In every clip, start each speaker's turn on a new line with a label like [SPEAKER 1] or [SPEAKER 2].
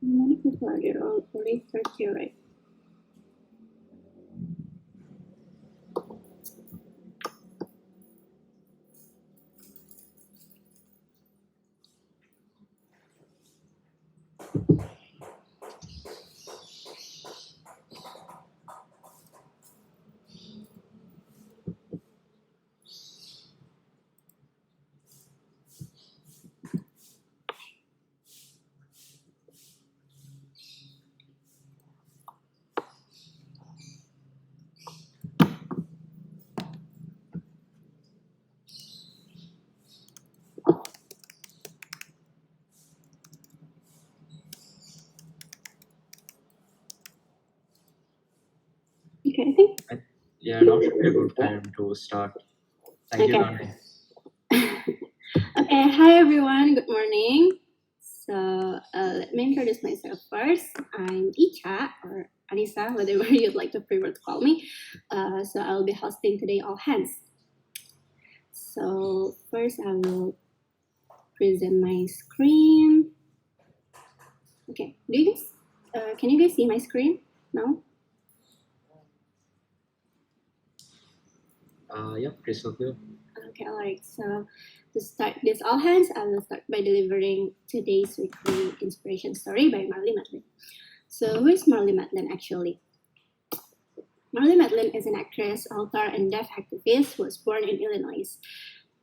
[SPEAKER 1] Many people are there already start here, right? Okay, I think.
[SPEAKER 2] Yeah, now should be a good time to start. Thank you,
[SPEAKER 1] Okay.
[SPEAKER 2] Nani.
[SPEAKER 1] Okay, hi everyone, good morning. So let me introduce myself first. I'm Icha or Anissa, whatever you'd like to prefer to call me. So I'll be hosting today all hands. So first I will present my screen. Okay, do you guys, can you guys see my screen now?
[SPEAKER 2] Yeah, crystal clear.
[SPEAKER 1] Okay, all right. So to start this all hands, I will start by delivering today's weekly inspiration story by Marley Matlin. So who is Marley Matlin actually? Marley Matlin is an actress, author, and deaf activist who was born in Illinois.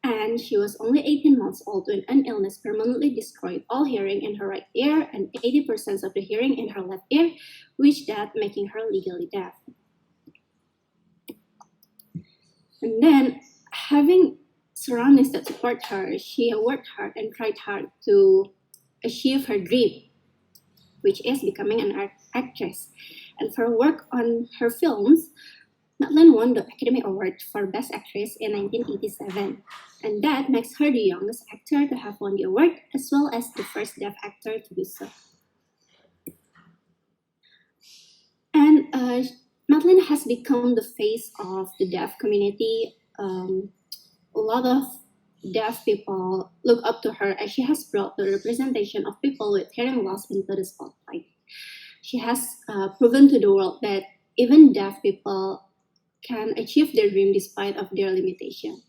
[SPEAKER 1] And she was only 18 months old when an illness permanently destroyed all hearing in her right ear and 80% of the hearing in her left ear, which that making her legally deaf. And then, having surroundings that support her, she worked hard and tried hard to achieve her dream, which is becoming an actress. And for her work on her films, Madeline won the Academy Award for Best Actress in 1987. And that makes her the youngest actor to have won the award, as well as the first deaf actor to do so. And Madeline has become the face of the deaf community. A lot of deaf people look up to her as she has brought the representation of people with hearing loss into the spotlight. She has proven to the world that even deaf people can achieve their dream despite of their limitation.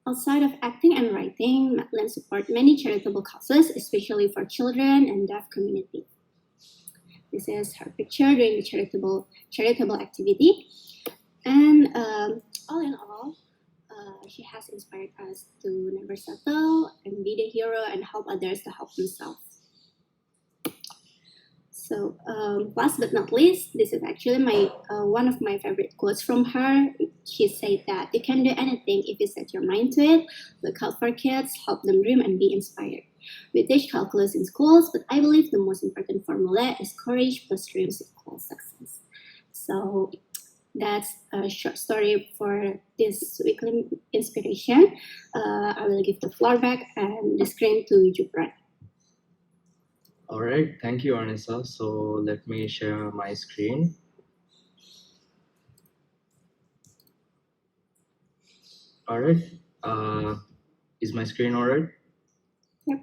[SPEAKER 1] Outside of acting and writing, Madeline supports many charitable causes, especially for children and deaf community. This is her picture during the charitable activity. And all in all, she has inspired us to never settle and be the hero and help others to help themselves. So last but not least, this is actually my one of my favorite quotes from her. She said that you can do anything if you set your mind to it. Look out for kids, help them dream and be inspired. We teach calculus in schools, but I believe the most important formula is courage plus dreams equals success. So that's a short story for this weekly inspiration. I will give the floor back and the screen to Jupran.
[SPEAKER 2] All right, thank you, Anissa. So let me share my screen. All right, is my screen all right?
[SPEAKER 1] Yep.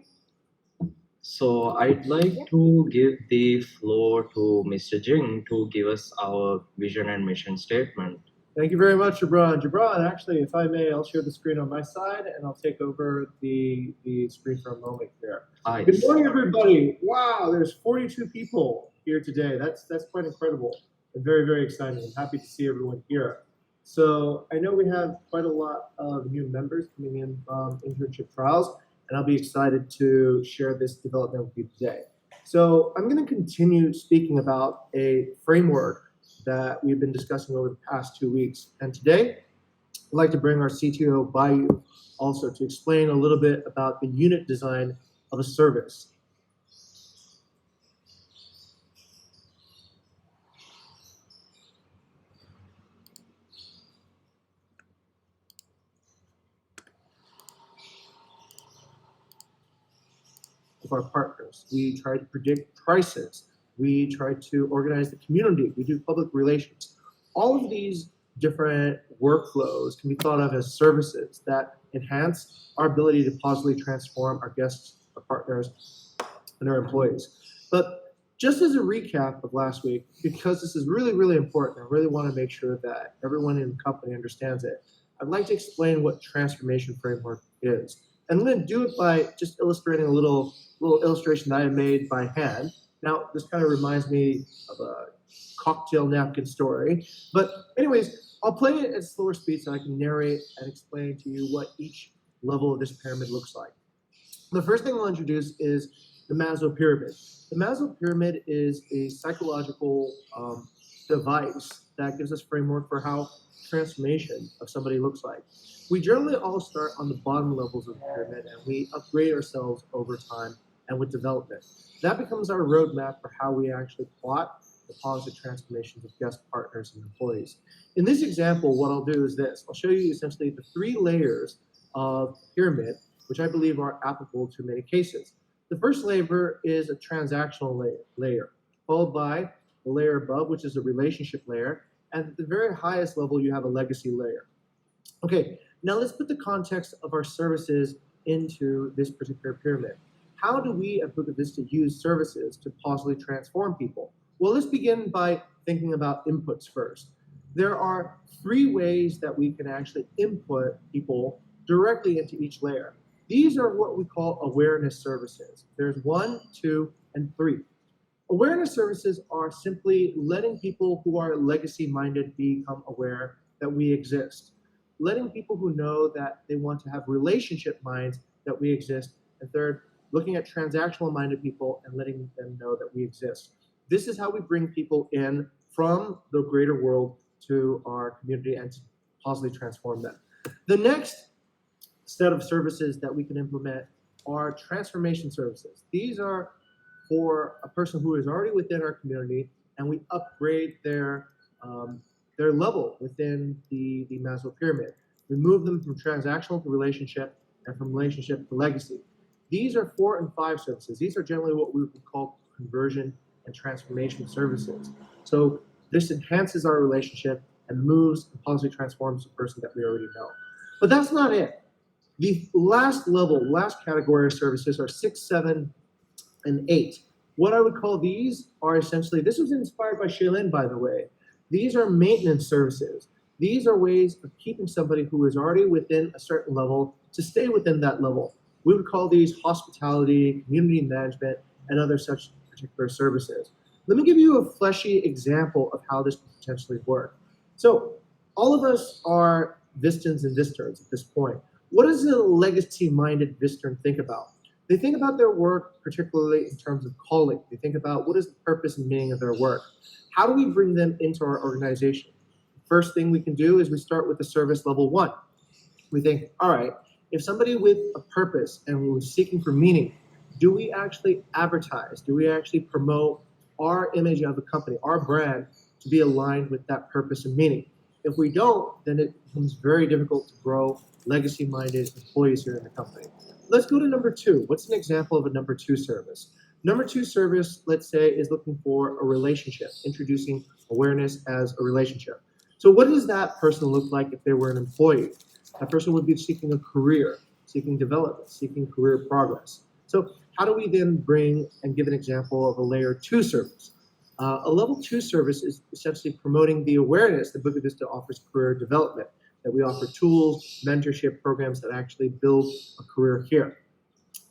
[SPEAKER 2] So I'd like to give the floor to Mr. Jing to give us our vision and mission statement.
[SPEAKER 3] Thank you very much, Jabran. Jabran, actually, if I may, I'll share the screen on my side and I'll take over the screen for a moment here.
[SPEAKER 2] Hi.
[SPEAKER 3] Good morning, everybody. Wow, there's 42 people here today. That's quite incredible and very, very exciting. I'm happy to see everyone here. So I know we have quite a lot of new members coming in from internship trials, and I'll be excited to share this development with you today. So I'm going to continue speaking about a framework that we've been discussing over the past 2 weeks. And today, I'd like to bring our CTO Bayu also to explain a little bit about the unit design of a service. With our partners, we try to predict prices. We try to organize the community. We do public relations. All of these different workflows can be thought of as services that enhance our ability to positively transform our guests, our partners, and our employees. But just as a recap of last week, because this is really, really important, I really want to make sure that everyone in the company understands it. I'd like to explain what transformation framework is. And I'm going to do it by just illustrating a little illustration that I made by hand. Now, this kind of reminds me of a cocktail napkin story. But anyways, I'll play it at slower speed so I can narrate and explain to you what each level of this pyramid looks like. The first thing I'll introduce is the Maslow pyramid. The Maslow pyramid is a psychological device that gives us framework for how transformation of somebody looks like. We generally all start on the bottom levels of the pyramid and we upgrade ourselves over time and with development. That becomes our roadmap for how we actually plot the positive transformations of guest partners and employees. In this example, what I'll do is this. I'll show you essentially the 3 layers of pyramid, which I believe are applicable to many cases. The first layer is a transactional layer, followed by the layer above, which is a relationship layer, and at the very highest level, you have a legacy layer. Okay, now let's put the context of our services into this particular pyramid. How do we at Bukit Vista use services to positively transform people? Well, let's begin by thinking about inputs first. There are 3 ways that we can actually input people directly into each layer. These are what we call awareness services. There's 1, 2, and 3. Awareness services are simply letting people who are legacy-minded become aware that we exist. Letting people who know that they want to have relationship minds that we exist. And third, looking at transactional-minded people and letting them know that we exist. This is how we bring people in from the greater world to our community and to positively transform them. The next set of services that we can implement are transformation services. These are for a person who is already within our community, and we upgrade their level within the Maslow pyramid. We move them from transactional to relationship, and from relationship to legacy. These are 4 and 5 services. These are generally what we would call conversion and transformation services. So this enhances our relationship and moves and positively transforms the person that we already know. But that's not it. The last level, last category of services are 6, 7, and 8. What I would call these are essentially, this was inspired by Shailin, by the way. These are maintenance services. These are ways of keeping somebody who is already within a certain level to stay within that level. We would call these hospitality, community management, and other such particular services. Let me give you a fleshy example of how this could potentially work. So all of us are Vistans and Visterns at this point. What does a legacy-minded Vistern think about? They think about their work, particularly in terms of calling. They think about what is the purpose and meaning of their work. How do we bring them into our organization? First thing we can do is we start with the service level 1. We think, all right, if somebody with a purpose and who is seeking for meaning, do we actually advertise? Do we actually promote our image of the company, our brand, to be aligned with that purpose and meaning? If we don't, then it becomes very difficult to grow legacy-minded employees here in the company. Let's go to number 2. What's an example of a number 2 service? Number 2 service, let's say, is looking for a relationship, introducing awareness as a relationship. So what does that person look like if they were an employee? That person would be seeking a career, seeking development, seeking career progress. So how do we then bring and give an example of a layer 2 service? A level 2 service is essentially promoting the awareness that Bukit Vista offers career development, that we offer tools, mentorship programs that actually build a career here.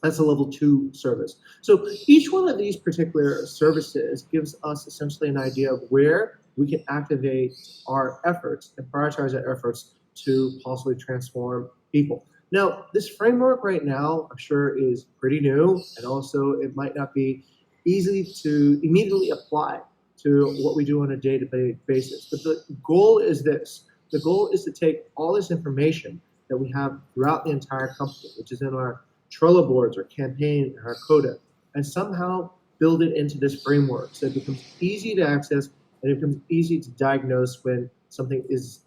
[SPEAKER 3] That's a level 2 service. So each one of these particular services gives us essentially an idea of where we can activate our efforts and prioritize our efforts to possibly transform people. Now, this framework right now, I'm sure, is pretty new, and also it might not be easy to immediately apply to what we do on a day-to-day basis. But the goal is this. The goal is to take all this information that we have throughout the entire company, which is in our Trello boards, our campaign, and our Coda, and somehow build it into this framework so it becomes easy to access and it becomes easy to diagnose when something is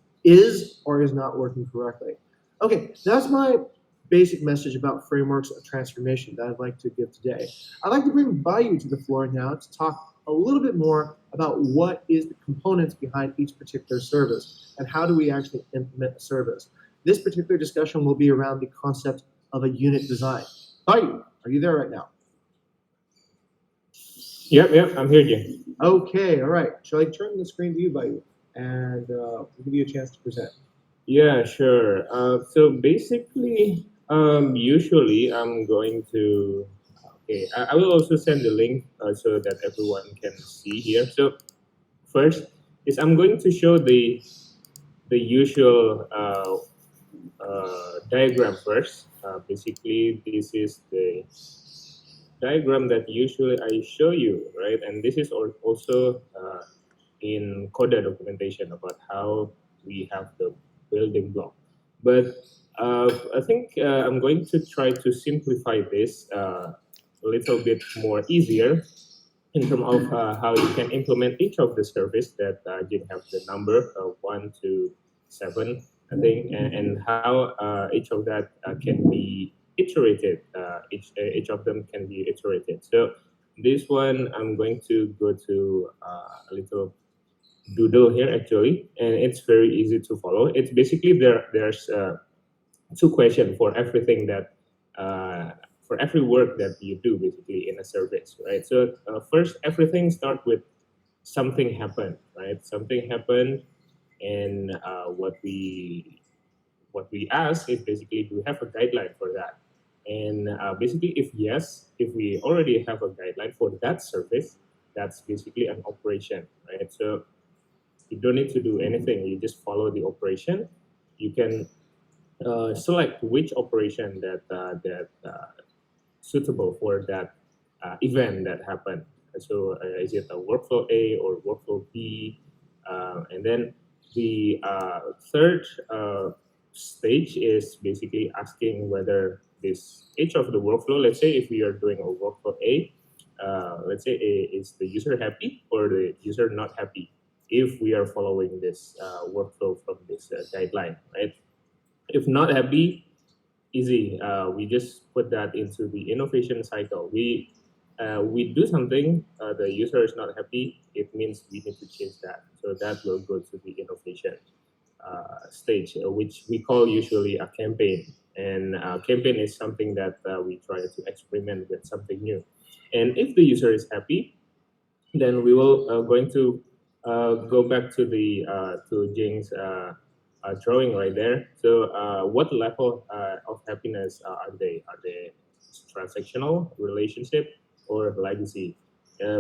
[SPEAKER 3] or is not working correctly. Okay, that's my basic message about frameworks of transformation that I'd like to give today. I'd like to bring Bayu to the floor now to talk a little bit more about what is the components behind each particular service and how do we actually implement a service. This particular discussion will be around the concept of a unit design. Bayu, are you there right now?
[SPEAKER 4] Yep, I'm here, Jim.
[SPEAKER 3] Okay, all right. Shall I turn the screen to you, Bayu, and we'll give you a chance to present?
[SPEAKER 4] Yeah, sure. So basically, usually I'm going to. Okay, I will also send the link so that everyone can see here. So first is I'm going to show the usual diagram first. Basically, this is the diagram that usually I show you, right? And this is also in CODA documentation about how we have the building block. But I think I'm going to try to simplify this a little bit more easier in terms of how you can implement each of the service that Jin have the number 1 to 7, I think, and how each of that can be iterated. Each of them can be iterated. So this one, I'm going to go to a little doodle here actually, and it's very easy to follow. It's basically there's 2 questions for everything that for every work that you do basically in a service, right? So first, everything start with something happened, right? Something happened, and what we ask is basically, do we have a guideline for that? And basically, if yes, if we already have a guideline for that service, that's basically an operation, right? So you don't need to do anything. You just follow the operation. You can select which operation that suitable for that event that happened. So is it a workflow A or workflow B? And then the third stage is basically asking whether each of the workflow, let's say if we are doing a workflow A, let's say is the user happy or the user not happy if we are following this workflow from this guideline, right? If not happy, easy. We just put that into the innovation cycle. We do something, the user is not happy, it means we need to change that. So that will go to the innovation stage, which we call usually a campaign. And campaign is something that we try to experiment with something new. And if the user is happy, then we will going to go back to the to Jing's drawing right there. So what level of happiness are they? Are they transactional, relationship, or legacy?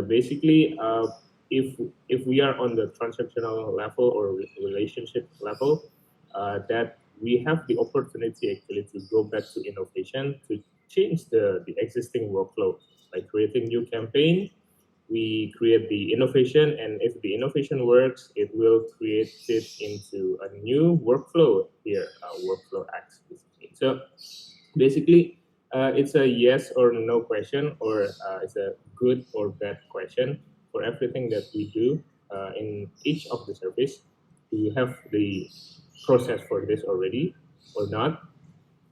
[SPEAKER 4] Basically, if we are on the transactional level or relationship level, that we have the opportunity actually to go back to innovation, to change the existing workflow by creating new campaign. We create the innovation, and if the innovation works, it will create it into a new workflow here, workflow X basically. So basically, it's a yes or no question, or it's a good or bad question for everything that we do in each of the service. Do you have the process for this already or not?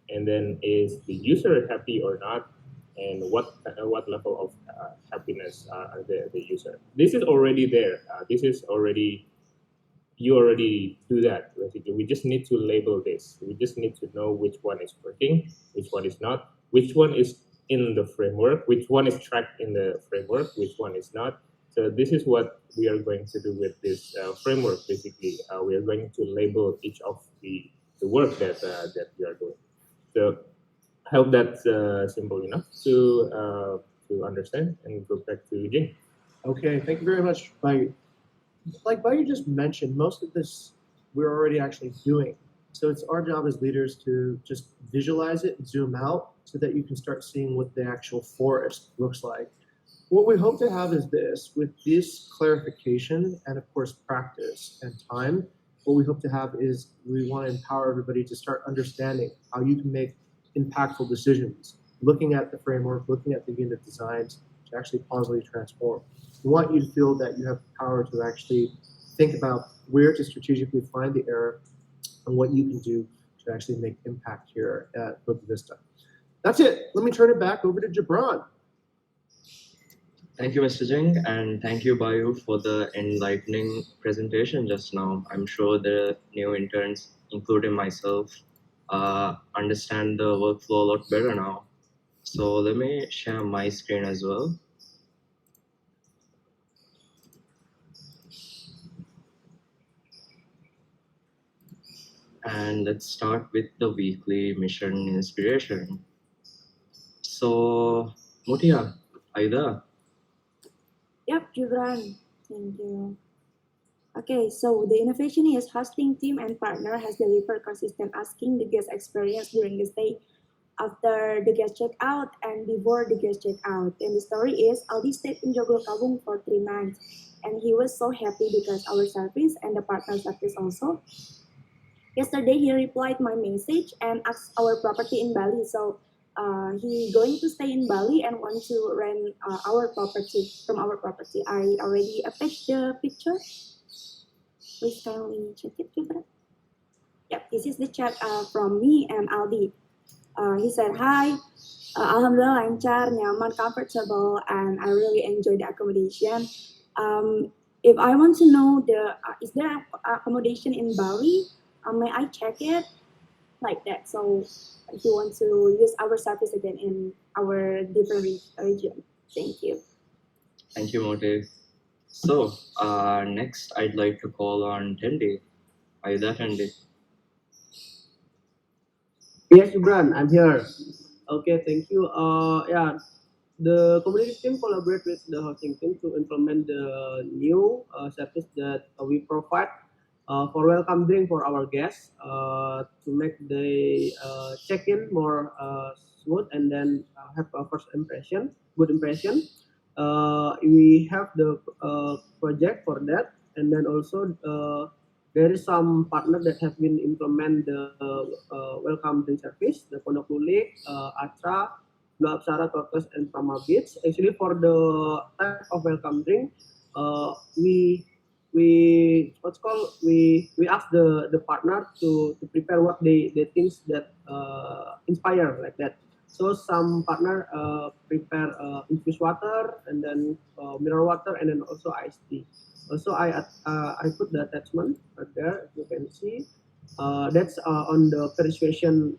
[SPEAKER 4] And then is the user happy or not? And what level of happiness are the user? This is already there. This is already, you already do that basically. We just need to label this. We just need to know which one is working, which one is not, which one is in the framework, which one is tracked in the framework, which one is not. So this is what we are going to do with this framework basically. We are going to label each of the work that we are doing. So I hope that's simple enough to understand, and go back to Jing.
[SPEAKER 3] Okay, thank you very much, Bayu. Like Bayu just mentioned, most of this we're already actually doing. So it's our job as leaders to just visualize it and zoom out so that you can start seeing what the actual forest looks like. What we hope to have is this, with this clarification and of course practice and time, what we hope to have is we want to empower everybody to start understanding how you can make impactful decisions, looking at the framework, looking at the unit designs to actually positively transform. We want you to feel that you have the power to actually think about where to strategically find the error and what you can do to to actually make impact here at Bukit Vista. That's it. Let me turn it back over to Gibran.
[SPEAKER 2] Thank you, Mr. Jing, and thank you, Bayu, for the enlightening presentation just now. I'm sure the new interns, including myself, understand the workflow a lot better now. So let me share my screen as well. And let's start with the weekly mission inspiration. So, Mutia, are you there?
[SPEAKER 5] Yep, Gibran. Thank you. Okay, so the innovation is hosting team and partner has delivered consistent asking the guest experience during the stay, after the guest check out, and before the guest check out. And the story is Aldi stayed in Joglo Kabung for 3 months, and he was so happy because our service and the partner service also. Yesterday he replied my message and asked our property in Bali. So he going to stay in Bali and want to rent our property from our property. I already attached the picture. Please kindly check it, Jupiter. Yep, this is the chat from me and Aldi. He said, hi, Alhamdulillah lancar, nyaman, comfortable, and I really enjoy the accommodation. If I want to know is there accommodation in Bali? May I check it? Like that. So if you want to use our service again in our different region. Thank you.
[SPEAKER 2] Thank you, Motive. So, next I'd like to call on Tendi. Are you there, Tendi?
[SPEAKER 6] Yes, Gibran, I'm here. Okay, thank you. Yeah, the community team collaborate with the hosting team to implement the new service that we provide for welcome drink for our guests to make the check-in more smooth and then have a first impression, good impression. We have the project for that, and then also there is some partner that have been implement the welcome drink service, the Pondok Lulik, Atra, Blue Apsara, Tortoise, and Prama Beach. Actually, for the type of welcome drink, we ask the partner to prepare what they think that inspire like that. So some partner prepare infused water and then mineral water and then also iced tea. Also, I put the attachment right there. As you can see, that's on the persuasion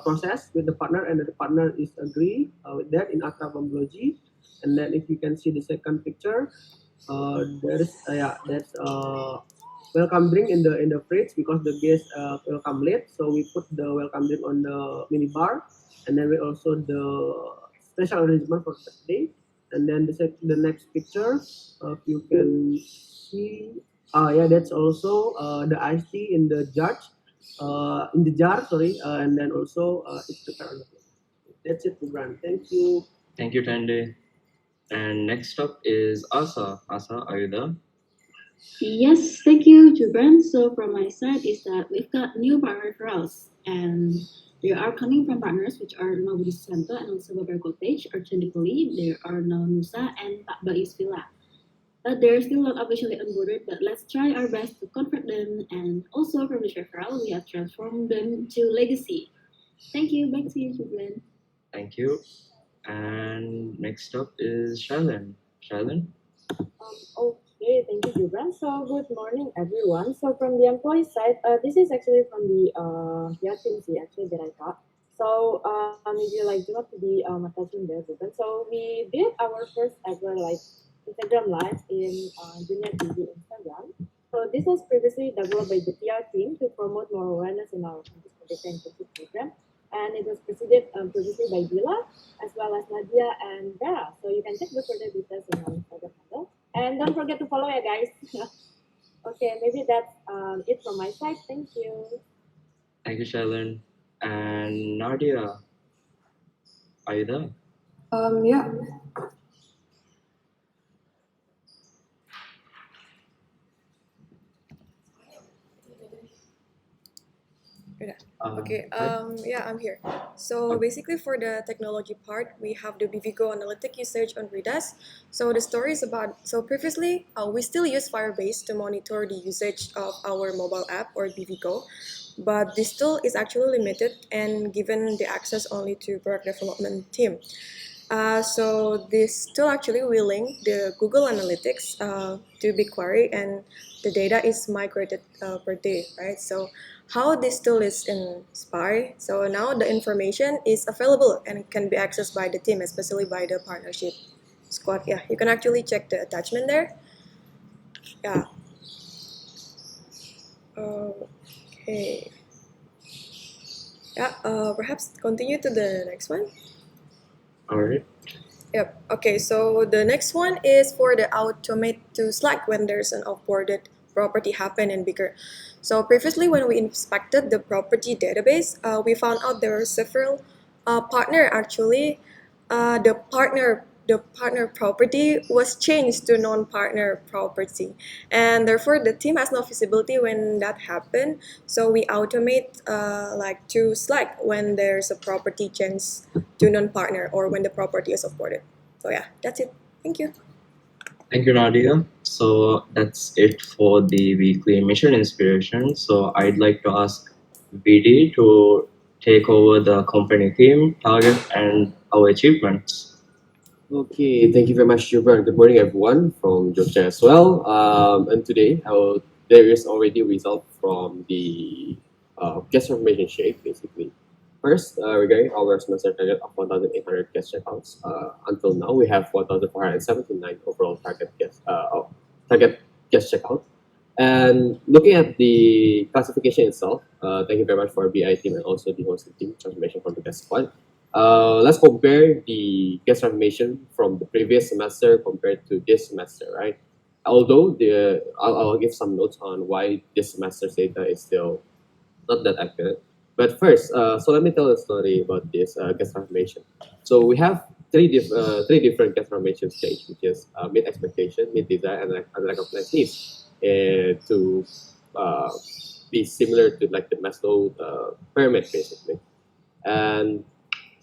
[SPEAKER 6] process with the partner, and the partner is agree with that in Atra Bambloji. And then if you can see the second picture, there is that's welcome drink in the fridge because the guest welcome late. So we put the welcome drink on the mini bar, and then we also the special arrangement for that day. And then the next picture, you can see, yeah, that's also the iced tea in the jar, sorry, and then also it's prepared on the plate. That's it, Gibran. Thank you.
[SPEAKER 2] Thank you, Tendi. And next up is Asa. Asa, are you there?
[SPEAKER 7] Yes, thank you, Jubran. So from my side is that we've got new partner for us, and they are coming from partners which are Nobudi Santo and also Babar Cottage, Archandipoli. There are now Nusa and Pak Bais Villa. But they're still not officially onboarded, but let's try our best to convert them. And also from the referral, we have transformed them to legacy. Thank you. Back to you, Jubran.
[SPEAKER 2] Thank you. And next up is Shailen. Shailen?
[SPEAKER 8] Okay, thank you, Gibran. So, good morning, everyone. So, from the employee side, this is actually from the agency actually that I got. So, maybe like do not to be attaching there, Gibran. So, we did our first ever like Instagram live in Junior TV Instagram. So, this was previously developed by the PR team to promote more awareness in our campus Merdeka internship program. And it was preceded previously by Bila, as well as Nadia and Vera. So you can check the further details in our Instagram handle. And don't forget to follow ya, guys. Okay, maybe that's it from my side. Thank you.
[SPEAKER 2] Thank you, Shailen. And Nadia, are you there?
[SPEAKER 9] Yeah. Okay,
[SPEAKER 2] Hi.
[SPEAKER 9] yeah, I'm here. So basically for the technology part, we have the Bivigo analytic usage on Redas. So the story is about, so previously we still use Firebase to monitor the usage of our mobile app or Bivigo, but this tool is actually limited and given the access only to product development team. So this tool actually will link the Google Analytics to BigQuery, and the data is migrated per day, right? So how this tool is inspired? So now the information is available and can be accessed by the team, especially by the partnership squad. Yeah, you can actually check the attachment there. Yeah. Okay. Yeah. Perhaps continue to the next one.
[SPEAKER 2] All right.
[SPEAKER 9] Yep. Okay, so the next one is for the automate to Slack when there's an offboarded property happen in bigger. So previously when we inspected the property database, we found out there were several partner actually. The partner property was changed to non-partner property, and therefore the team has no visibility when that happened. So we automate like to Slack when there's a property change to non-partner or when the property is offboarded. So yeah, that's it. Thank you.
[SPEAKER 2] Thank you, Nadia. So that's it for the weekly mission inspiration. So I'd like to ask BD to take over the company theme, target, and our achievements.
[SPEAKER 10] Okay, thank you very much, Gibran. Good morning, everyone from Jogja as well. And today, there is already a result from the guest information shape, basically. First, regarding our semester target of 1,800 guest checkouts, until now we have 1,479 overall target guest checkout. And looking at the classification itself, thank you very much for BI team and also the hosting team transformation from the guest squad. Let's compare the guest transformation from the previous semester compared to this semester, right? Although I'll give some notes on why this semester's data is still not that accurate. But first, so let me tell a story about this guest transformation. So we have three different guest transformation stage, which is mid expectation, mid desire, and unrecognized needs, to uh, be similar to like the Maslow pyramid, basically. And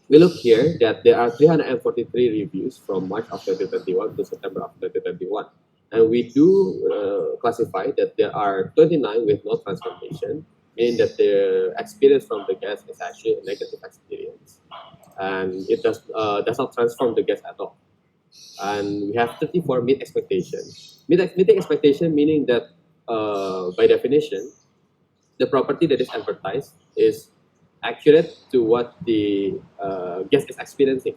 [SPEAKER 10] we look here that there are 343 reviews from March of 2021 to September of 2021. And we do classify that there are 29 with no transformation, meaning that the experience from the guest is actually a negative experience. And it does not transform the guest at all. And we have 34 meet expectation. Meeting expectation meaning that by definition, the property that is advertised is accurate to what the guest is experiencing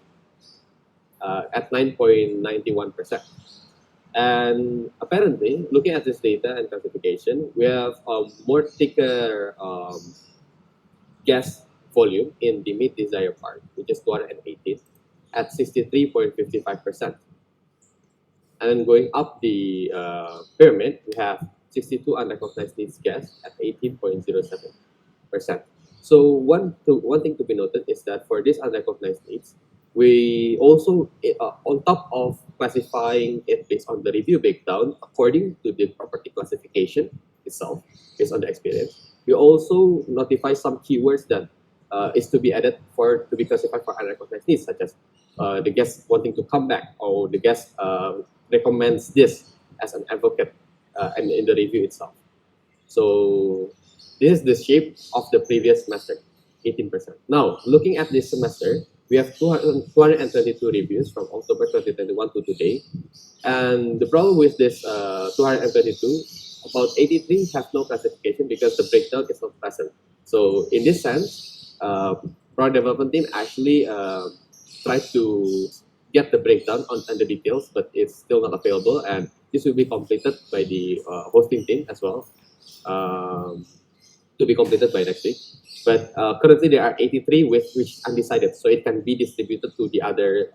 [SPEAKER 10] at 9.91%. And apparently, looking at this data and classification, we have a more thicker guest volume in the mid desire part, which is 218 at 63.55%. And then going up the pyramid, we have 62 unrecognized needs guests at 18.07%. So one thing to be noted is that for these unrecognized needs, we also, on top of classifying it based on the review breakdown according to the property classification itself, based on the experience, we also notify some keywords that is to be added to be classified for unrecognized needs, such as the guest wanting to come back, or the guest recommends this as an advocate and in the review itself. So this is the shape of the previous semester, 18%. Now, looking at this semester, we have 222 reviews from October 2021 to today. And the problem with this 222, about 83 have no classification because the breakdown is not present. So in this sense, product development team actually tried to get the breakdown on the details, but it's still not available. And this will be completed by the hosting team as well, to be completed by next week. But currently there are 83 with which undecided, so it can be distributed to the other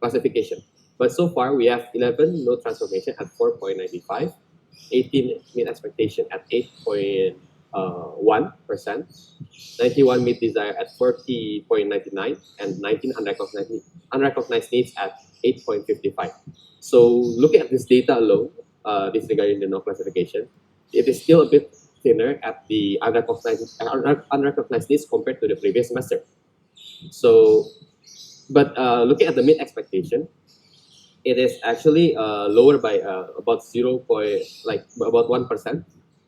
[SPEAKER 10] classification. But so far we have 11 no transformation at 4.95, 18 mean expectation at 8.1%, 91 meet desire at 40.99, and 19 unrecognized needs at 8.55. So looking at this data alone, disregarding the no classification, it is still a bit thinner at the unrecognized needs compared to the previous semester. So, but looking at the mid expectation, it is actually lower by about about 1%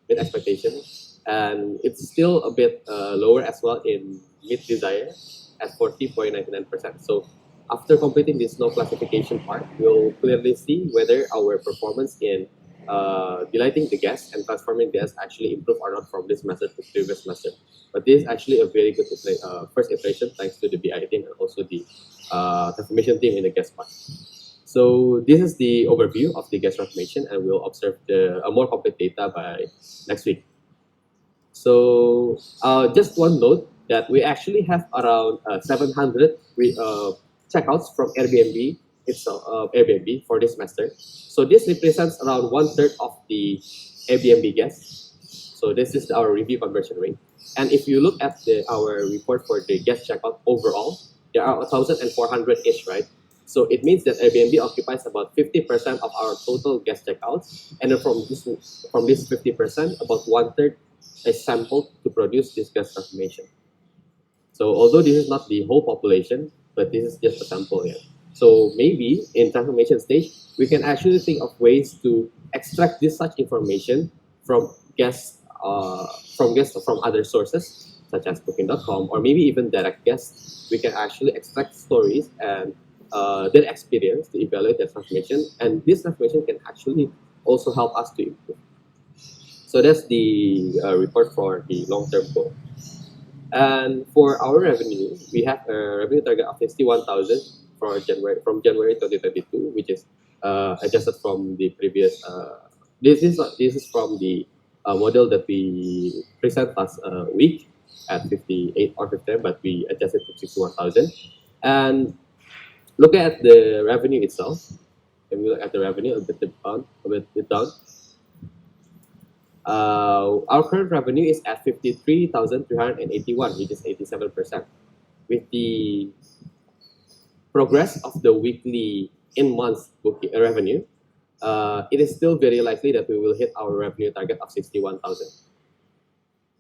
[SPEAKER 10] mid expectation, and it's still a bit lower as well in mid desire at 40.99%. So after completing this no classification part, we'll clearly see whether our performance in delighting the guests and transforming guests actually improve or not from this semester to previous semester. But this is actually a very good first iteration thanks to the BI team and also the transformation team in the guest part. So this is the overview of the guest transformation, and we'll observe a more complete data by next week. So just one note that we actually have around 700 checkouts from Airbnb itself, Airbnb for this semester. So this represents around 1/3 of the Airbnb guests. So this is our review conversion rate. And if you look at our report for the guest checkout overall, there are 1,400-ish, right? So it means that Airbnb occupies about 50% of our total guest checkouts, and then from this 50%, about 1/3 is sampled to produce this guest transformation. So although this is not the whole population, but this is just a sample here. So maybe in transformation stage, we can actually think of ways to extract this such information from guests from other sources such as Booking.com, or maybe even direct guests. We can actually extract stories and their experience to evaluate their transformation, and this transformation can actually also help us to improve. So that's the report for the long-term goal. And for our revenue, we have a revenue target of 61,000 from January 2022, which is adjusted from the previous. This is from the model that we present last week at 58 or 50, but we adjusted to 61,000. And looking at the revenue itself, and we look at the revenue a bit down. Our current revenue is at 53,381, which is 87%. With the progress of the weekly in-month booking revenue, it is still very likely that we will hit our revenue target of 61,000.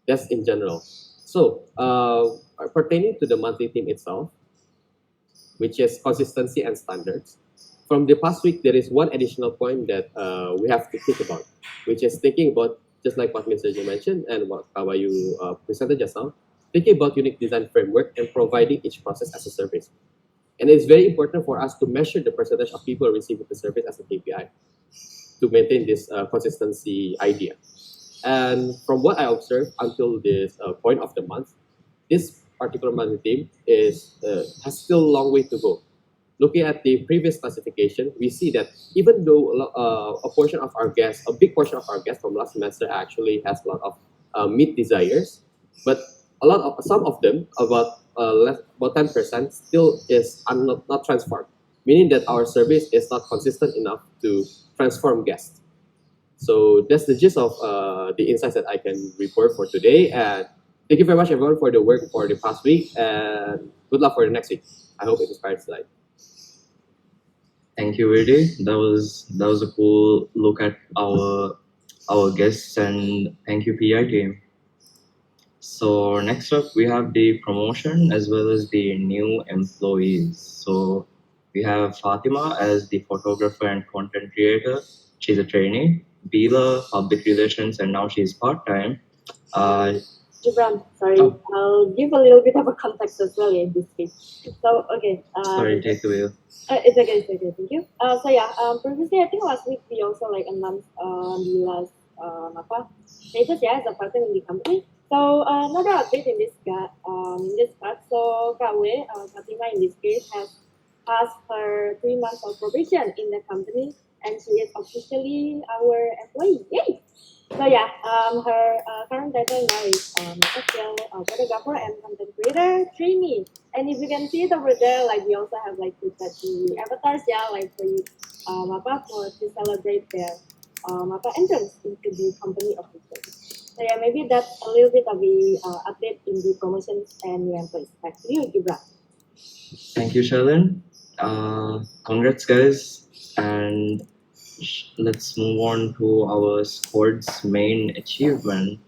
[SPEAKER 10] That's in general. So, pertaining to the monthly theme itself, which is consistency and standards, from the past week, there is one additional point that we have to think about, which is thinking about, just like what Mr. Ji mentioned and what Kawayu presented just now, thinking about unique design framework and providing each process as a service. And it's very important for us to measure the percentage of people receiving the service as a KPI to maintain this consistency idea. And from what I observed until this point of the month, this particular monthly theme has still a long way to go. Looking at the previous classification, we see that even though a big portion of our guests from last semester actually has a lot of meat desires, but some of them, about 10%, still is not transformed, meaning that our service is not consistent enough to transform guests. So that's the gist of the insights that I can report for today. And thank you very much, everyone, for the work for the past week, and good luck for the next week. I hope it inspires life.
[SPEAKER 2] Thank you, Vidi. That was a cool look at our guests, and thank you, PI team. So next up, we have the promotion as well as the new employees. So we have Fatima as the photographer and content creator. She's a trainee. Bila, public relations, and now she's part-time.
[SPEAKER 8] Gibran, sorry, I'll give a little bit of a context as well in this case. So, okay.
[SPEAKER 2] Sorry, take the wheel.
[SPEAKER 8] It's okay, thank you. So yeah, previously I think last week we also like announced Bila's status as a partner in the company. So another update in this part. So Fatima in this case has passed her 3 months of probation in the company, and she is officially our employee. Yay! So yeah, her current title now is photographer and content creator trainee. And if you can see it over there, like we also have like the avatars, yeah, like for you, to celebrate their entrance into the company officially. So yeah, maybe that's a little bit of the update in the promotions and new employees. Back to you, Gibran.
[SPEAKER 2] Thank you, Shalin. Congrats, guys, and let's move on to our sports main achievement.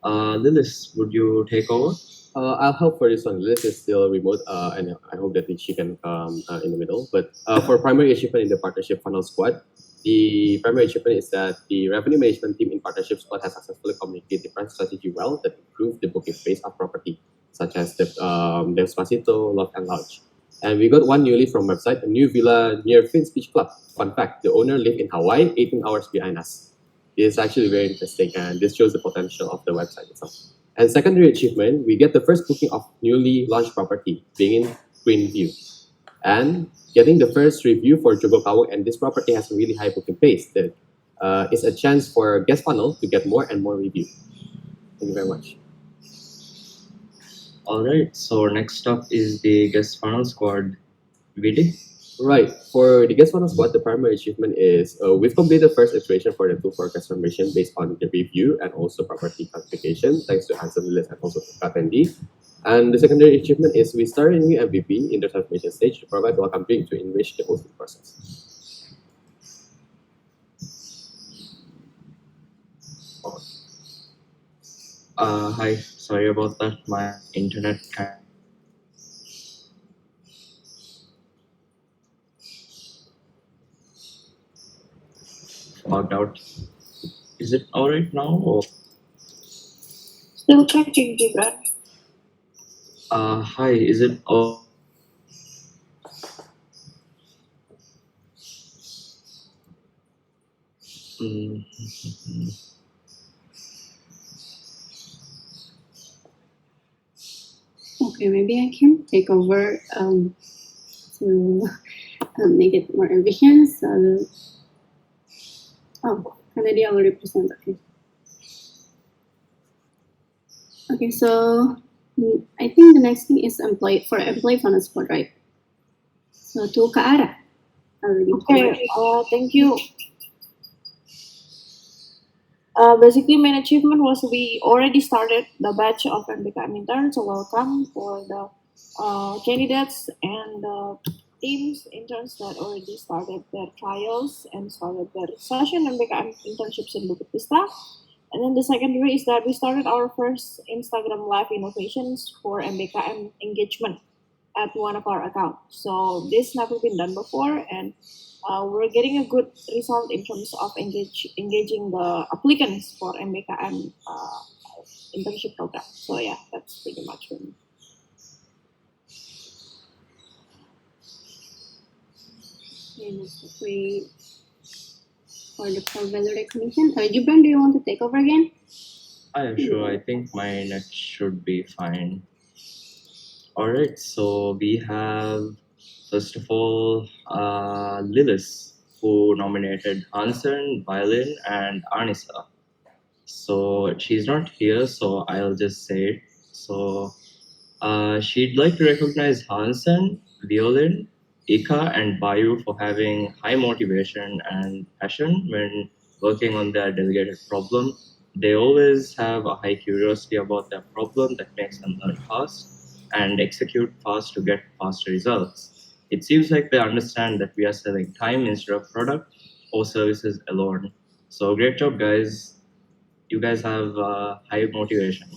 [SPEAKER 2] Lilith, would you take over?
[SPEAKER 10] I'll help for this one. Liz is still remote, and I hope that she can come in the middle. But for primary achievement in the partnership funnel squad, the primary achievement is that the revenue management team in partnership squad has successfully communicated the brand strategy well that improved the booking phase of property, such as the Despacito, Love and Lounge. And we got one newly from website, a new villa near Finn's Beach Club. Fun fact, the owner lived in Hawaii, 18 hours behind us. It's actually very interesting, and this shows the potential of the website itself. And secondary achievement, we get the first booking of newly launched property, being in Greenview. And getting the first review for Jogol Kawung, and this property has a really high booking pace. That is a chance for guest funnel to get more and more review. Thank you very much.
[SPEAKER 2] All right. So next up is the guest funnel squad. Vidi?
[SPEAKER 10] Right. For the guest funnel squad, the primary achievement is we've completed the first iteration for the tool for transformation based on the review and also property classification, thanks to Hansen Lilith and also Katendi. And the secondary achievement is we started a new MVP in the transformation stage to provide welcome drink to enrich the hosting process.
[SPEAKER 2] Hi. Sorry about that. My internet logged out. Is it all right now? Or
[SPEAKER 5] Still checking, Gibran.
[SPEAKER 2] hi. Is it all?
[SPEAKER 1] Okay, maybe I can take over to make it more efficient. So, karena dia already present. Okay. Okay, so I think the next thing is employee funnel squad, right? So to Kak Ara.
[SPEAKER 5] Okay, thank you. Basically, main achievement was we already started the batch of MBKM interns. So welcome for the candidates and the teams interns that already started their trials and started their session MBKM internships in Bukit Vista. And then the secondary is that we started our first Instagram live innovations for MBKM engagement at one of our accounts. So this never been done before, and we're getting a good result in terms of engaging the applicants for MBKM internship program. So yeah, that's pretty much for me.
[SPEAKER 1] And let's wait for the core value recognition. Gibran, do you want to take over again?
[SPEAKER 2] I'm sure. I think my net should be fine. All right. So we have first of all Lilith, who nominated Hansen, Violin, and Anissa. So she's not here, so I'll just say it. So she'd like to recognize Hansen, Violin, Ika, and Bayu for having high motivation and passion when working on their delegated problem. They always have a high curiosity about their problem that makes them learn fast and execute fast to get faster results. It seems like they understand that we are selling time instead of product or services alone. So great job, guys. You guys have high motivation.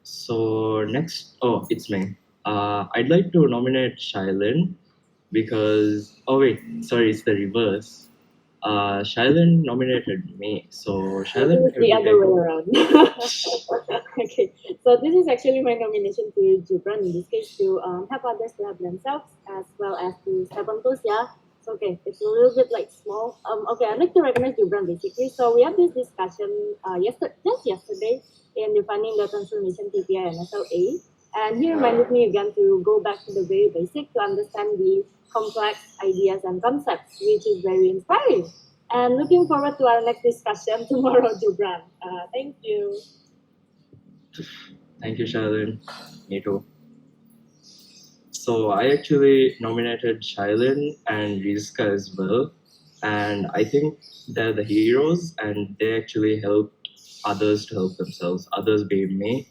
[SPEAKER 2] So next, it's me. I'd like to nominate Shailin because, it's the reverse. Shailin nominated me, so Shailin.
[SPEAKER 8] It was the other way around. Okay, so this is actually my nomination to Gibran in this case to help others to help themselves as well as to step on toes. Yeah. So okay, it's a little bit like small. Okay, I'd like to recognize Gibran basically. So we had this discussion just yesterday in defining the transformation KPI and SLA, and he reminded me again to go back to the very basic to understand the complex ideas and concepts, which is very inspiring. And looking forward to our next discussion tomorrow, Gibran. Thank you.
[SPEAKER 2] Thank you, Shailin. Me too. So I actually nominated Shailin and Rizka as well. And I think they're the heroes and they actually helped others to help themselves, others being me.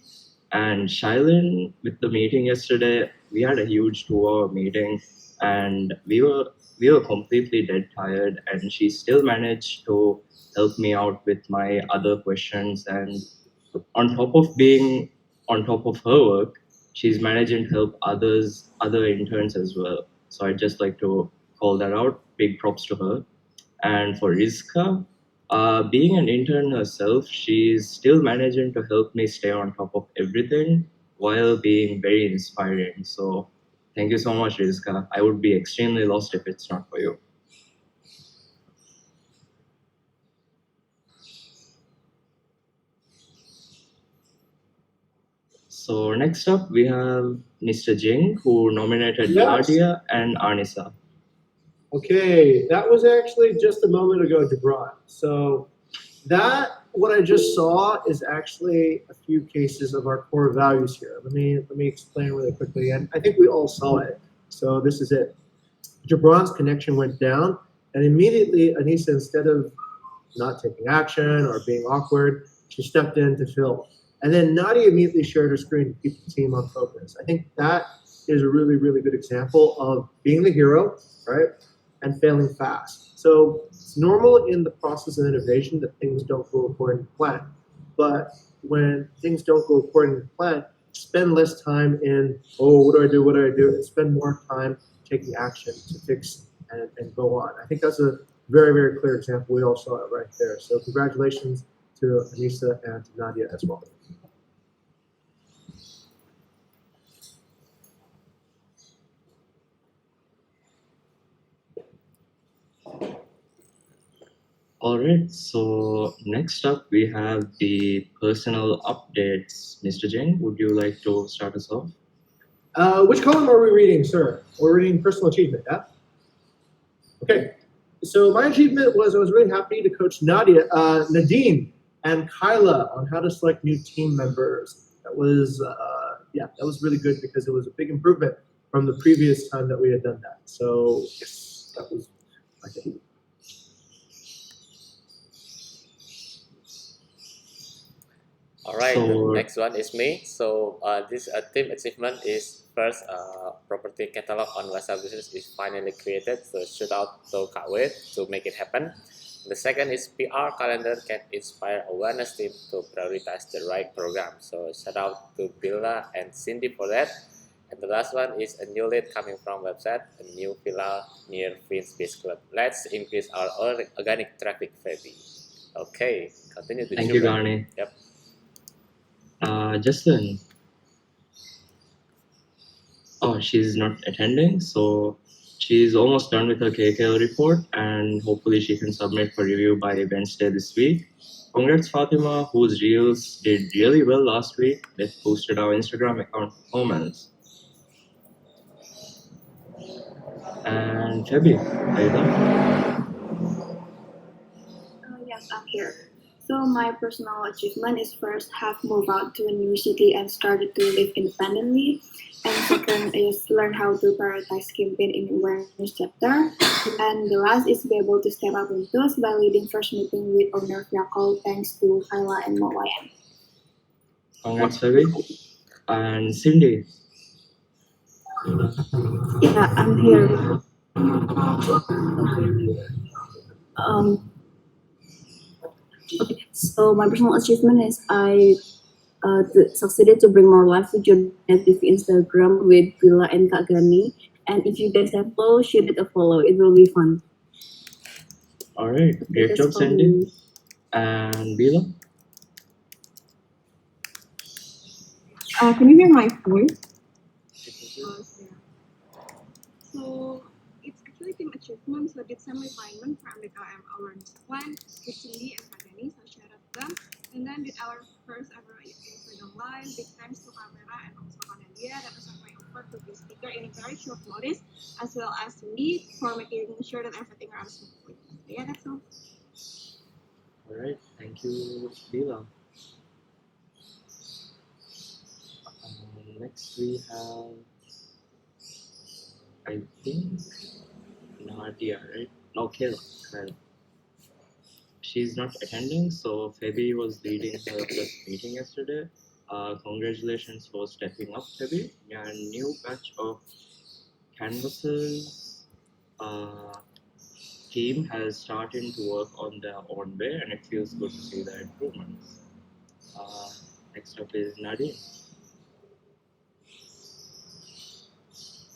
[SPEAKER 2] And Shailin, with the meeting yesterday, we had a huge 2-hour meeting and we were completely dead tired, and she still managed to help me out with my other questions. And on top of being on top of her work, she's managing to help other interns as well. So I'd just like to call that out. Big props to her. And for Rizka, being an intern herself, she's still managing to help me stay on top of everything while being very inspiring. So thank you so much, Rizka. I would be extremely lost if it's not for you. So next up, we have Mr. Jing, who nominated
[SPEAKER 3] Yes.
[SPEAKER 2] Nadia and Anissa.
[SPEAKER 3] Okay, that was actually just a moment ago, Gibran. So what I just saw is actually a few cases of our core values here. Let me explain really quickly, and I think we all saw it. So this is it. Gibran's connection went down, and immediately Anissa, instead of not taking action or being awkward, she stepped in to fill. And then Nadia immediately shared her screen to keep the team on focus. I think that is a really, really good example of being the hero, right, and failing fast. So it's normal in the process of innovation that things don't go according to plan. But when things don't go according to plan, spend less time in, oh, what do I do, and spend more time taking action to fix and go on. I think that's a very, very clear example. We all saw it right there. So congratulations to Anissa and to Nadia as well.
[SPEAKER 2] All right, so next up we have the personal updates. Mr. Jing, would you like to start us off?
[SPEAKER 3] Which column are we reading, sir? We're reading personal achievement, yeah? Okay. So my achievement was I was really happy to coach Nadine and Kyla on how to select new team members. That was that was really good because it was a big improvement from the previous time that we had done that. So yes, that was my achievement.
[SPEAKER 11] All right,
[SPEAKER 2] So-
[SPEAKER 11] the next one is me. So this team achievement is first property catalog on WhatsApp business is finally created. So shout out to Kawet to make it happen. The second is PR calendar can inspire awareness team to prioritize the right program. So shout out to Billa and Cindy for that. And the last one is a new lead coming from website, a new villa near Fins Beach Club. Let's increase our organic traffic, Feby. Okay, continue to
[SPEAKER 2] Thank you,
[SPEAKER 11] Juba.
[SPEAKER 2] Garni.
[SPEAKER 11] Yep.
[SPEAKER 2] Justin. Oh, she's not attending, so she's almost done with her KKL report, and hopefully she can submit for review by Wednesday this week. Congrats, Fatima, whose reels did really well last week. They boosted our Instagram account performance. And Feby, are you done?
[SPEAKER 1] Yes, I'm here. So my personal achievement is first have moved out to a new city and started to live independently. And second is learn how to prioritize campaign in awareness chapter. And the last is be able to step up in tools by leading first meeting with owner Yakol thanks to Kyla and Mowayan.
[SPEAKER 2] Congrats, Feby. And Cindy.
[SPEAKER 5] Yeah, I'm here. Okay, so my personal achievement is I succeeded to bring more life to journalistic Instagram with Villa and Kak Gani. And if you guys have follow, share it a follow. It will be fun.
[SPEAKER 2] All right, great
[SPEAKER 5] That's
[SPEAKER 2] job,
[SPEAKER 5] for
[SPEAKER 2] Cindy.
[SPEAKER 5] me.
[SPEAKER 2] And Bila.
[SPEAKER 5] Can you hear my voice?
[SPEAKER 12] So it's actually team achievement. So did some refinement from the KM awareness plan with Cindy and Kadani. So shout out them. And then did our first ever Instagram live. Big thanks to Camera and also Kanadia that was my offer to be speaker in a very short notice, as well as Cindy for making sure that everything runs smoothly. So yeah, that's all.
[SPEAKER 2] All right, thank you, Bila. Next we have, I think, Nadia, right? No, Kayla. She's not attending, so Feby was leading her first meeting yesterday. Congratulations for stepping up, Feby. And new batch of Canvases team has started to work on their own way, and it feels good to see the improvements. Next up is Nadine.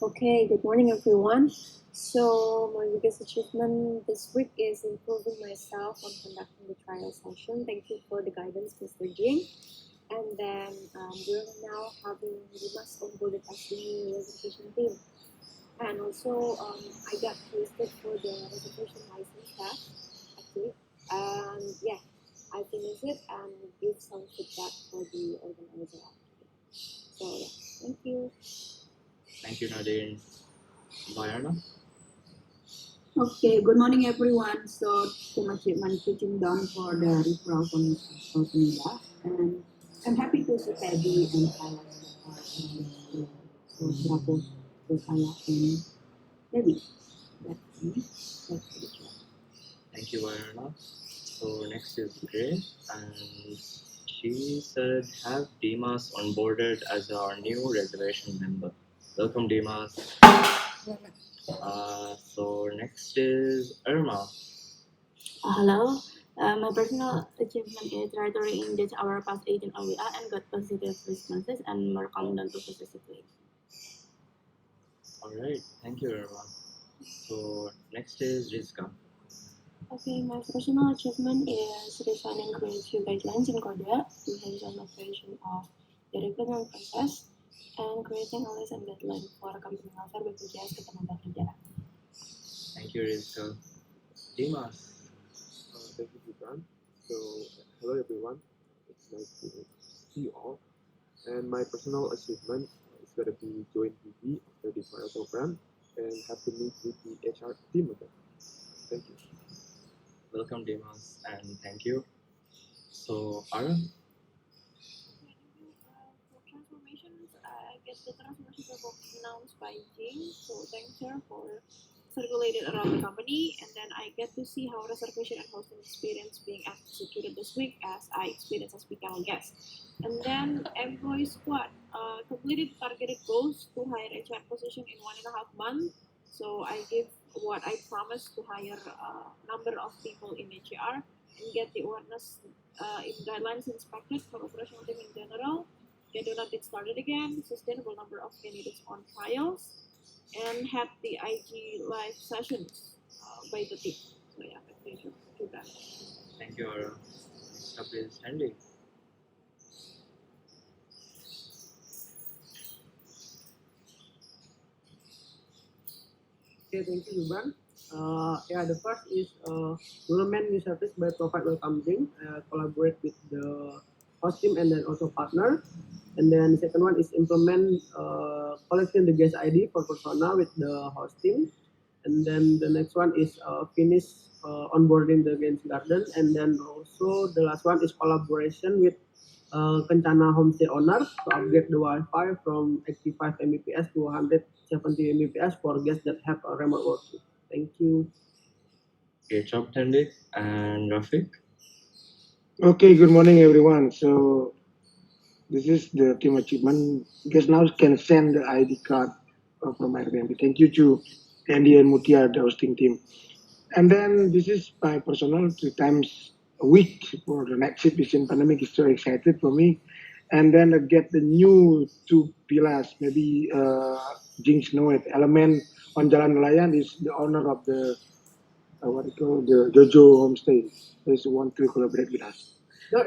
[SPEAKER 13] Okay, good morning everyone. So my biggest achievement this week is improving myself on conducting the trial session. Thank you for the guidance, Mr. Jing. And then we're now having Dimas onboarded as the new reservation team. And also I got listed for the reservation license test actually. And yeah, I finished it and give some feedback for the organizer. So yeah, thank you.
[SPEAKER 2] Thank you, Nadine. Bayana.
[SPEAKER 7] Okay, good morning everyone. So team achievement teaching down for the referral from India, and I'm happy to see Teddy and Kayla so berapa ke Kayla and Teddy. That's me. That's the job.
[SPEAKER 2] Thank you, Bayana. So next is Gray, and she said have Dimas onboarded as our new reservation member. Welcome, Dimas. So next is Irma.
[SPEAKER 14] Hello. My personal achievement is try to re-engage our past agent OWA and got positive responses and more confident to face the situation.
[SPEAKER 2] All right, thank you, Irma. So next is Rizka.
[SPEAKER 14] Okay, my personal achievement is refining creative guidelines in Korea to hands-on operation of the recruitment process and creating a list and guideline for company welfare BPJS Ketenagakerjaan.
[SPEAKER 2] Thank you, Rizka. Dimas.
[SPEAKER 15] Thank you, Gibran. So, hello everyone. It's nice to see you all. And my personal achievement is going to be join PV after the trial program and have to meet with the HR team again. Thank you.
[SPEAKER 2] Welcome, Dimas, and thank you. So, Aaron.
[SPEAKER 5] For transformations, I get the transformation report announced by Jing. So thanks her for circulated around the company, and then I get to see how reservation and hosting experience being executed this week as I experienced as become a guest. And then employee squad completed targeted goals to hire HR position in 1.5 months. So I give what I promised to hire a number of people in HR and get the awareness in guidelines inspected for operational team in general. Get the audit started again, sustainable number of candidates on trials, and had the IG live sessions by the team. So yeah, thank you.
[SPEAKER 2] Thank you, Aaron. Next up is Andy.
[SPEAKER 6] Okay, thank you, Gibran. Yeah, the first is implement new service by provide welcome drink, collaborate with the host team and then also partner. And then the second one is implement collecting the guest ID for persona with the host team. And then the next one is finish onboarding the games garden. And then also the last one is collaboration with Kencana homestay owner to upgrade the Wi-Fi from 85 Mbps to 170 Mbps for guests that have a remote working. Thank you.
[SPEAKER 2] Great job, Tandy. And Rafiq.
[SPEAKER 16] Okay, good morning, everyone. So this is the team achievement. Guys now can send the ID card from Airbnb. Thank you to Andy and Mutia, the hosting team. And then this is my personal 3 times a week for the next exhibition pandemic is so excited for me. And then I get the new 2 pillars, maybe Jinx know it. Element on Jalan Nelayan is the owner of the what you call the Jojo homestay. They want to collaborate with us.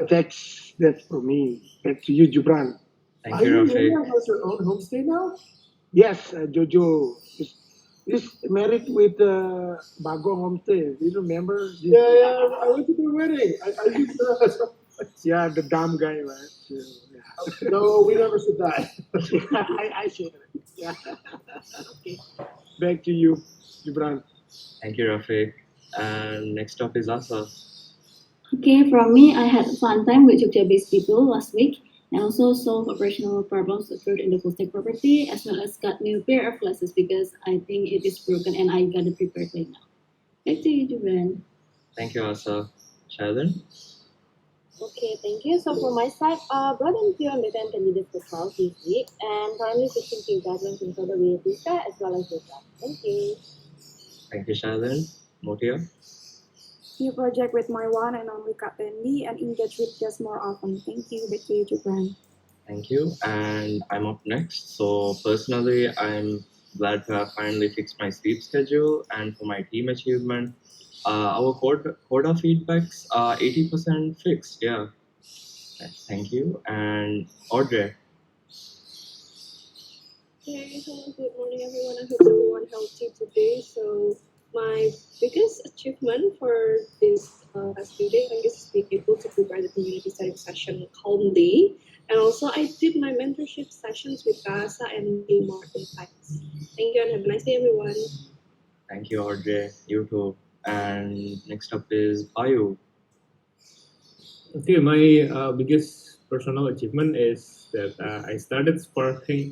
[SPEAKER 16] That's for me. Back to you, Jubran.
[SPEAKER 2] Thank you, Rafiq.
[SPEAKER 3] Has your own homestay now?
[SPEAKER 16] Yes, Jojo is married with Bagong Homestay. Do you remember?
[SPEAKER 3] Yeah. I went to their wedding. I used to.
[SPEAKER 16] Yeah, the dumb guy, right? So, yeah.
[SPEAKER 3] No, we never said that.
[SPEAKER 16] I said it. Yeah. Okay. Back to you, Gibran.
[SPEAKER 2] Thank you, Rafiq. And next up is Asa.
[SPEAKER 7] Okay, from me, I had a fun time with Jogja-based people last week and also solved operational problems occurred in the full stack property as well as got new pair of glasses because I think it is broken and I got it prepared right now. Back to you, Jubran.
[SPEAKER 2] Thank you, Asa. Sheldon.
[SPEAKER 8] Okay, thank you. So from my side, Brad and Pio and Data candidates were 12 this week, and currently fixing few guidelines in further Bukit Vista as well as Jakarta. Thank you.
[SPEAKER 2] Thank you, Shailen. Motia.
[SPEAKER 5] New project with my one and only Kak Bendy and engage with guests more often. Thank you. Back to you, Jubran.
[SPEAKER 2] Thank you. And I'm up next. So personally, I'm glad to have finally fixed my sleep schedule. And for my team achievement, our quota feedbacks are 80% fixed. Yeah. Thank you. And Audrey.
[SPEAKER 17] Hey, hello, good morning everyone. I hope everyone healthy today. So my biggest achievement for this past few days, I guess, is being able to prepare the community study session calmly. And also, I did my mentorship sessions with Bahasa and New Market Facts. Thank you and have a nice day, everyone.
[SPEAKER 2] Thank you, Audrey. You too. And next up is Bayu.
[SPEAKER 4] Okay, my biggest personal achievement is that I started sparking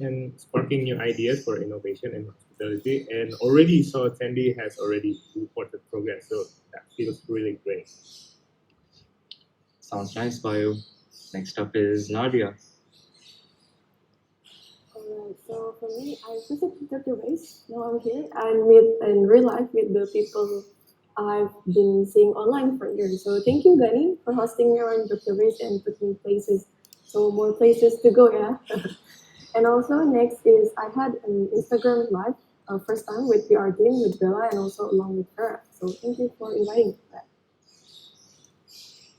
[SPEAKER 4] new ideas for innovation and hospitality, and already saw Sandy has already reported progress, so that feels really great.
[SPEAKER 2] Sounds nice, Bayu. Next up is Nadia.
[SPEAKER 14] Alright, so for me, I visited the race. Now I'm here and meet in real life with the people I've been seeing online for years. So thank you, Gani, for hosting me around the race and putting places, so more places to go, yeah. And also next is I had an Instagram live first time with PR team with Bella and also along with her. So thank you for inviting me.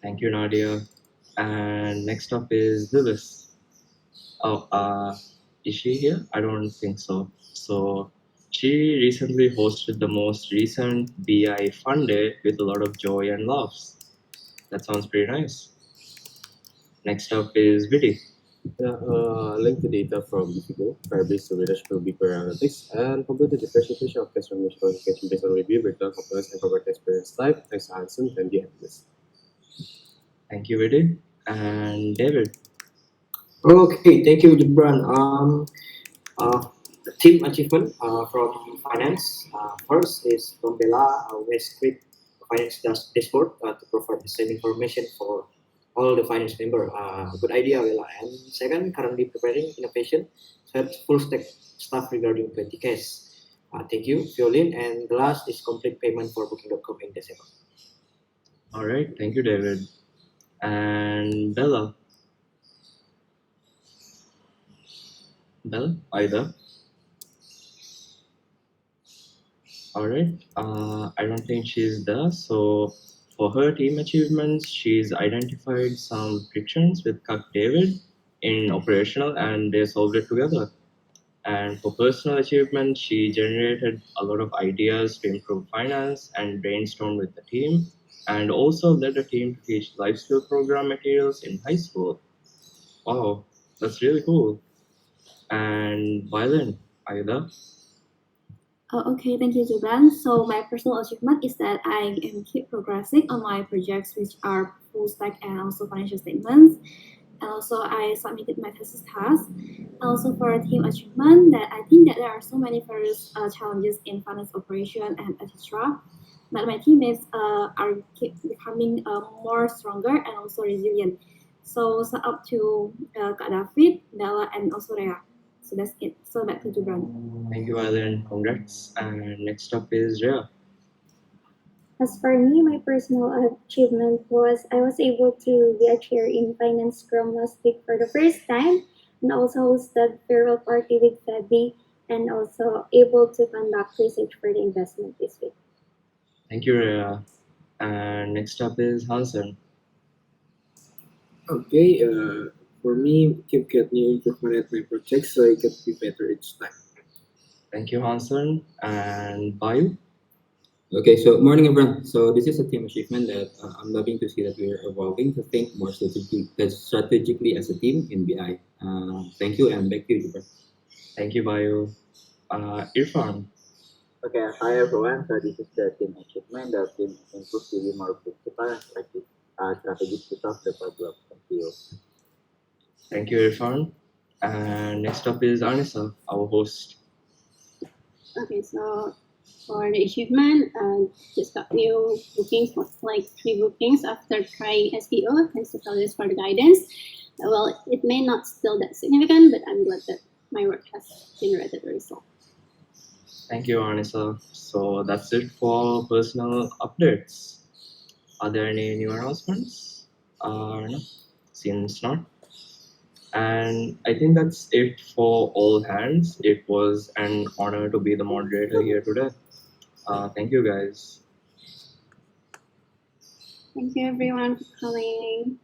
[SPEAKER 2] Thank you, Nadia. And next up is Lilith. Oh, is she here? I don't think so. So she recently hosted the most recent BI Fun Day with a lot of joy and laughs. That sounds pretty nice. Next up is Vidi.
[SPEAKER 10] Yeah, link the data from Bifigo, Firebase to Readable Big Analytics, and completed the first iteration of transformation qualification based on review, breakdown, components, and corporate experience type. Thanks to Hansen and the analyst.
[SPEAKER 2] Thank you, Vidi. And David.
[SPEAKER 18] Okay, thank you, Gibran. Team achievement from finance. First is from Bella, West Street Finance Dashboard to provide the same information for all the finance member. Good idea, Bella. And second, currently preparing innovation, so have full stack stuff regarding 20 case. Thank you, Violin. And the last is complete payment for booking.com in December.
[SPEAKER 2] All right, thank you, David. And Bella. Bella, either. All right. I don't think she's there. So for her team achievements, she's identified some frictions with Kak David in operational, and they solved it together. And for personal achievement, she generated a lot of ideas to improve finance and brainstormed with the team, and also led the team to teach life skill program materials in high school. Wow, that's really cool. And Violin, are you there?
[SPEAKER 1] Okay, thank you, Juban. So my personal achievement is that I am keep progressing on my projects, which are full stack and also financial statements. And also I submitted my thesis task. Also for a team achievement, that I think that there are so many various challenges in finance operation and etc. But my teammates are keep becoming more stronger and also resilient. So up to Kak David, Bella, and also Rea. So that's it. So back to Jubran.
[SPEAKER 2] Thank you, Violin. Congrats. And next up is Rea.
[SPEAKER 19] As for me, my personal achievement was I was able to be a chair in Finance Scrum last week for the first time, and also hosted farewell party with Febby, and also able to conduct research for the investment this week.
[SPEAKER 2] Thank you, Rea. And next up is Hansen.
[SPEAKER 20] Okay, for me, keep get new improvement at my project so I can be better each time.
[SPEAKER 2] Thank you, Hansen. And Bayu.
[SPEAKER 21] Okay, so morning everyone. So this is a team achievement that I'm loving to see that we're evolving to think more strategically as a team in BI. Thank you and back to you, Jupiter.
[SPEAKER 2] Thank you, Bayu. Irfan.
[SPEAKER 22] Okay, hi everyone. So this is the team achievement. The team improved to be more principal and strategic to solve the problem. Thank you.
[SPEAKER 2] Thank you, Irfan. And next up is Anissa, our host.
[SPEAKER 23] Okay, so
[SPEAKER 1] For the achievement, just got new bookings, like 3 bookings after trying SEO. Thanks to Talis for the guidance. Well, it may not still that significant, but I'm glad that my work has generated a result.
[SPEAKER 2] Thank you, Anissa. So that's it for personal updates. Are there any new announcements? No, seems not. And I think that's it for all hands. It was an honor to be the moderator here today. Thank you, guys.
[SPEAKER 1] Thank you everyone for coming.